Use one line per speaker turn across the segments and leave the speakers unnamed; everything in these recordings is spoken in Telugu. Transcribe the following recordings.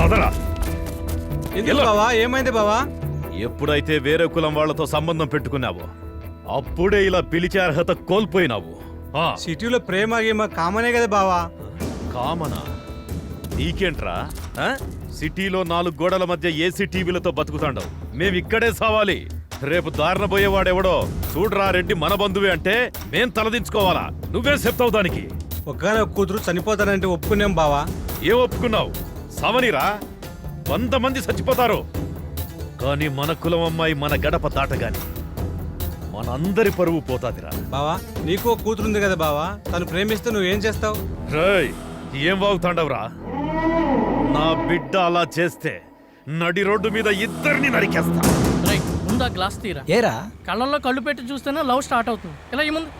పదరా.
ఎందుకు బావా? ఏమైంది బావా?
ఎప్పుడైతే వేరే కులం వాళ్లతో సంబంధం పెట్టుకున్నావో అప్పుడే ఇలా పిలిచే అర్హత కోల్పోయినావు.
సిటీలో ప్రేమ గేమ కామనే కదా బావా.
కామనా? నీకేంట్రా? సిటీలో 4 గోడల మధ్య ఏసీ టీవీలతో బతుకుతాండవు. మేమిక్కడే సావాలి. రేపు దారిన పోయేవాడెవడో చూడరా రెడ్డి మన బంధువే అంటే మేం తలదించుకోవాలా? నువ్వేం చెప్తావు దానికి?
ఒక్కగానే కూతురు చనిపోతానంటే ఒప్పుకున్నాం బావా.
ఏం ఒప్పుకున్నావు? సవనిరా 100 మంది చచ్చిపోతారు, కానీ మన కులం అమ్మాయి మన గడప దాటగాని మనందరి పరువు పోతాదిరా.
బావా నీకు ఒక కూతురుంది కదా బావా, తను ప్రేమిస్తే నువ్వేం చేస్తావు?
రేయ్ ఏం వాగుతాండవరా? నా బిడ్డ అలా చేస్తే నడి రోడ్డు మీద ఇద్దరిని నరికేస్తా.
ముందా గ్లాస్ తీరా.
ఏరా
కళ్ళల్లో కళ్ళు పెట్టి చూస్తేనే లవ్ స్టార్ట్ అవుతుంది. ఇలా ఏముంది?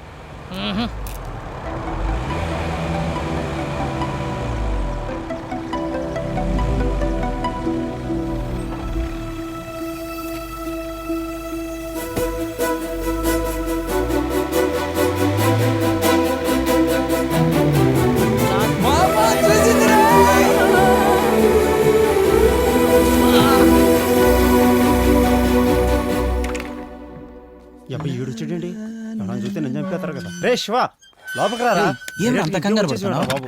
ఈడు వచ్చాడండి. చూస్తే నేను చంపేస్తారు కదా. రే శివ లోపలికి రారా.
అంత కంగారు పడుతున్నావు
బాబు?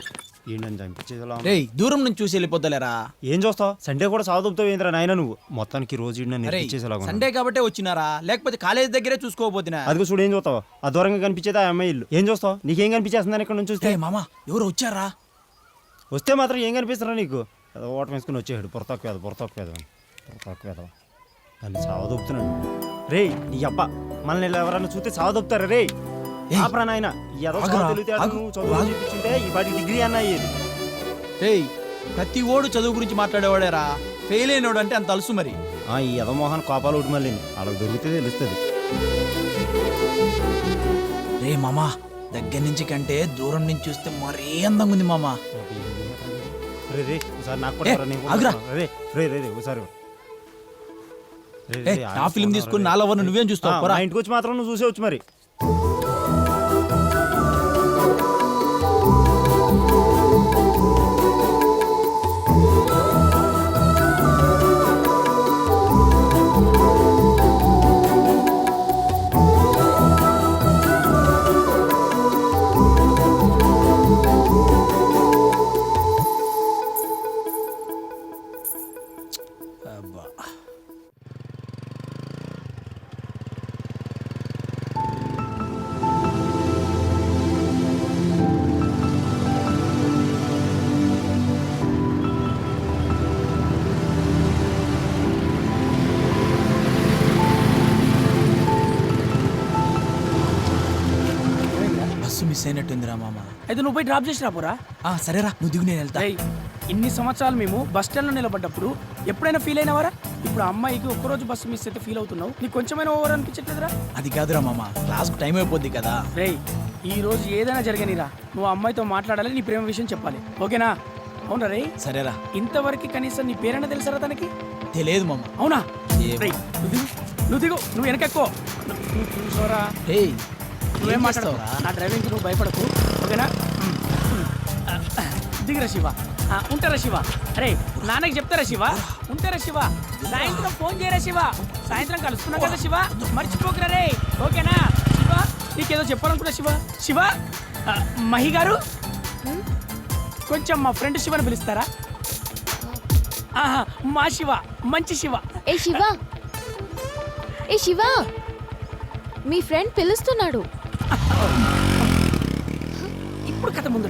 ఏంటని చంపించేదిలా.
రేయ్ దూరం నుంచి చూసి వెళ్ళిపోతలేరా?
ఏం చూస్తావు? సండే కూడా సాగుతావు ఏంద్రా నాయన నువ్వు. మొత్తానికి రోజు నేర్పించేసేలాగా.
సండే కాబట్టే వచ్చినారా, లేకపోతే కాలేజ్ దగ్గరే చూసుకోబోతున్నా.
అదిగో చూడు ఏం చూస్తావు? ఆ దూరంగా కనిపించేది ఆ అమ్మాయి ఇల్లు. ఏం చూస్తావు? నీకేం కనిపించేస్తుందని ఇక్కడ నుంచి చూస్తే?
మామా ఎవరు వచ్చారా?
వస్తే మాత్రం ఏం కనిపిస్తారా నీకు? ఏదో ఓటం వేసుకుని వచ్చేసాడు. పొరతక్కువేద నన్ను సావదొప్పుతున్నాడు. రే నీ అబ్బా మనల్ని ఎవరన్నా చూస్తే సావదొప్పుతారా? రే ఆపరా నాయన. చూపించుంటే ఈ పాటి డిగ్రీ అన్న అయ్యేది.
రేయ్ ప్రతి ఓడు చదువు గురించి మాట్లాడేవాడేరా. ఫెయిల్ అయినోడు అంటే అంత అలుసు మరి.
ఈ యదమోహన్ కోపాలు ఒకటి మళ్ళీ వాళ్ళకి దొరికితే తెలుస్తుంది.
రే మామా దగ్గర నుంచి కంటే దూరం నుంచి చూస్తే మరీ అందంగా ఉంది మామా. నా ఫిల్మ్ తీసుకుని నా లవర్ నువ్వేం చూస్తావు?
ఇంటికి వచ్చి మాత్రం నువ్వు చూసేవచ్చు మరి.
మిస్ అయినట్టుందిరా మామ.
అయితే నువ్వు పోయి డ్రాప్ చేసి రాపోరా.
సరేరా నువ్వు దిగు, నేను వెళ్తా.
ఇన్ని సంవత్సరాలు మేము బస్ స్టాండ్ లో నిలబడ్డప్పుడు ఎప్పుడైనా ఫీల్ అయినవారా? ఇప్పుడు అమ్మాయికి ఒక్కరోజు బస్సు మిస్ అయితే ఫీల్ అవుతున్నావు. నీకు కొంచెమైనా ఓవర్ అనిపించట్లేదురా?
అది కాదురా మామ, క్లాస్ కు టైం అయిపోద్ది కదా.
రేయ్ ఈ రోజు ఏదైనా జరగనిరా, నువ్వు అమ్మాయితో మాట్లాడాలి, నీ ప్రేమ విషయం చెప్పాలి, ఓకేనా? అవునా రే?
సరేరా.
ఇంతవరకు కనీసం నీ పేరైనా తెలుసారా తనకి?
తెలియదు మామ.
అవునా? నువ్వు దిగు, నువ్వు వెనకెక్కో. నువ్వు చూసారా? నువ్వేం మాట్లాడతావురా? నా డ్రైవింగ్ నువ్వు భయపడకు, ఓకేనా? దిగురా శివ. ఉంటారా శివ? అరే నాన్నకి చెప్తారా శివ? ఉంటారా శివ? సాయంత్రం ఫోన్ చేయరా శివ? సాయంత్రం కలుసుకున్నాం కదా శివ, మర్చిపోకరా రే, ఓకేనా? శివ నీకేదో చెప్పాలనుకున్నా శివ. శివ మహి గారు కొంచెం మా ఫ్రెండ్ శివని పిలుస్తారా? మా శివ మంచి శివ.
ఏ శివ, ఏ శివ, మీ ఫ్రెండ్ పిలుస్తున్నాడు.
ఇప్పుడు కథ ముందు